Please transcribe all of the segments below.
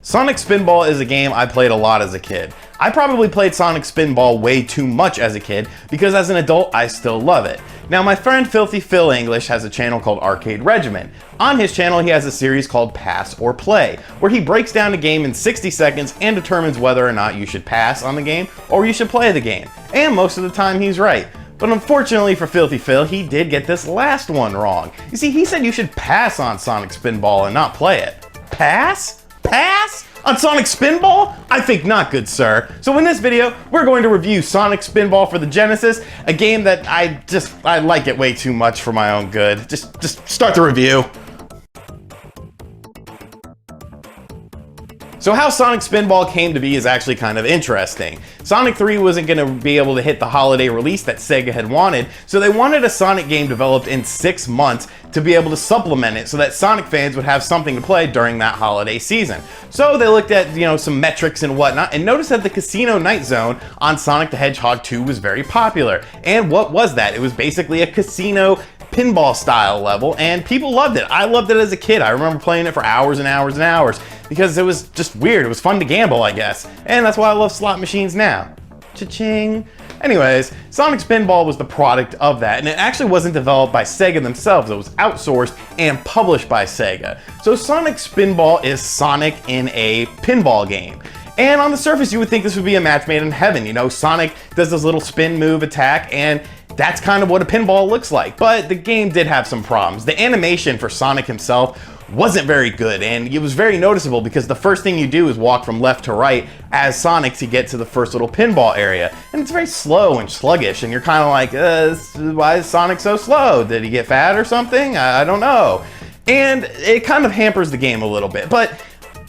Sonic Spinball is a game I played a lot as a kid. I probably played Sonic Spinball way too much as a kid because as an adult I still love it. Now my friend Filthy Phil English has a channel called ArcadeRegiment. On his channel he has a series called Pass or Play, where he breaks down a game in 60 seconds and determines whether or not you should pass on the game or you should play the game. And most of the time he's right. But unfortunately for Filthy Phil, he did get this last one wrong. You see, he said you should pass on Sonic Spinball and not play it. Pass? Pass? On Sonic Spinball? I think not, good sir. So in this video, we're going to review Sonic Spinball for the Genesis, a game that I like it way too much for my own good. Just start the review. So how Sonic Spinball came to be is actually kind of interesting. Sonic 3 wasn't going to be able to hit the holiday release that Sega had wanted, so they wanted a Sonic game developed in 6 months to be able to supplement it so that Sonic fans would have something to play during that holiday season. So they looked at, some metrics and whatnot and noticed that the Casino Night Zone on Sonic the Hedgehog 2 was very popular. And what was that? It was basically a casino pinball style level and people loved it. I loved it as a kid. I remember playing it for hours and hours and hours because it was just weird. It was fun to gamble, I guess. And that's why I love slot machines now. Cha-ching. Anyways, Sonic Spinball was the product of that, and it actually wasn't developed by Sega themselves. It was outsourced and published by Sega. So Sonic Spinball is Sonic in a pinball game. And on the surface, you would think this would be a match made in heaven. Sonic does this little spin move attack, and that's kind of what a pinball looks like. But the game did have some problems. The animation for Sonic himself wasn't very good, and it was very noticeable because the first thing you do is walk from left to right as Sonic to get to the first little pinball area. And it's very slow and sluggish, and you're kind of like, why is Sonic so slow? Did he get fat or something? I don't know. And it kind of hampers the game a little bit, but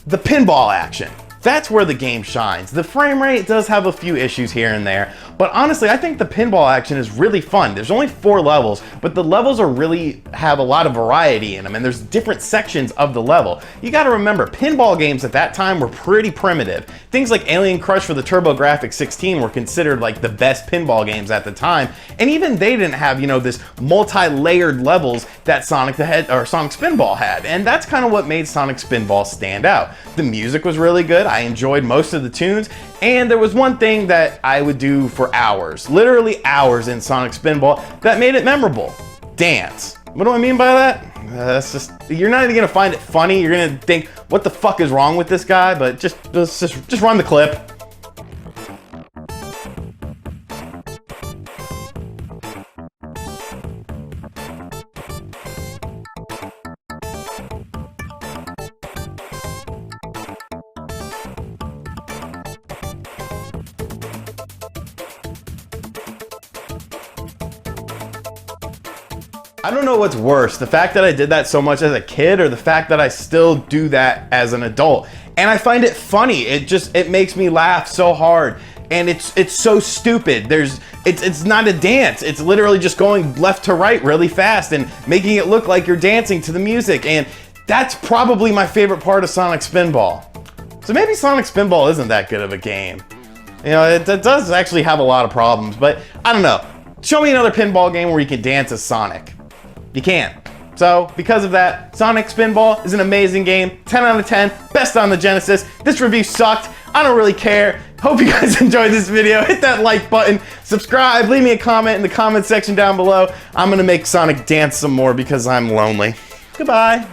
the pinball action, that's where the game shines. The frame rate does have a few issues here and there, but honestly, I think the pinball action is really fun. There's only 4 levels, but the levels really have a lot of variety in them, and there's different sections of the level. You gotta remember, pinball games at that time were pretty primitive. Things like Alien Crush for the TurboGrafx 16 were considered like the best pinball games at the time, and even they didn't have, this multi-layered levels that Sonic Spinball had, and that's kind of what made Sonic Spinball stand out. The music was really good. I enjoyed most of the tunes, and there was one thing that I would do for hours, literally hours in Sonic Spinball that made it memorable. Dance. What do I mean by that? You're not even gonna find it funny. You're gonna think, what the fuck is wrong with this guy? But just run the clip. I don't know what's worse, the fact that I did that so much as a kid or the fact that I still do that as an adult. And I find it funny. It makes me laugh so hard. And it's so stupid. It's not a dance. It's literally just going left to right really fast and making it look like you're dancing to the music. And that's probably my favorite part of Sonic Spinball. So maybe Sonic Spinball isn't that good of a game. It does actually have a lot of problems, but I don't know. Show me another pinball game where you can dance as Sonic. You can't. So, because of that, Sonic Spinball is an amazing game. 10 out of 10, best on the Genesis. This review sucked. I don't really care. Hope you guys enjoyed this video. Hit that like button, subscribe, leave me a comment in the comment section down below. I'm gonna make Sonic dance some more because I'm lonely. Goodbye.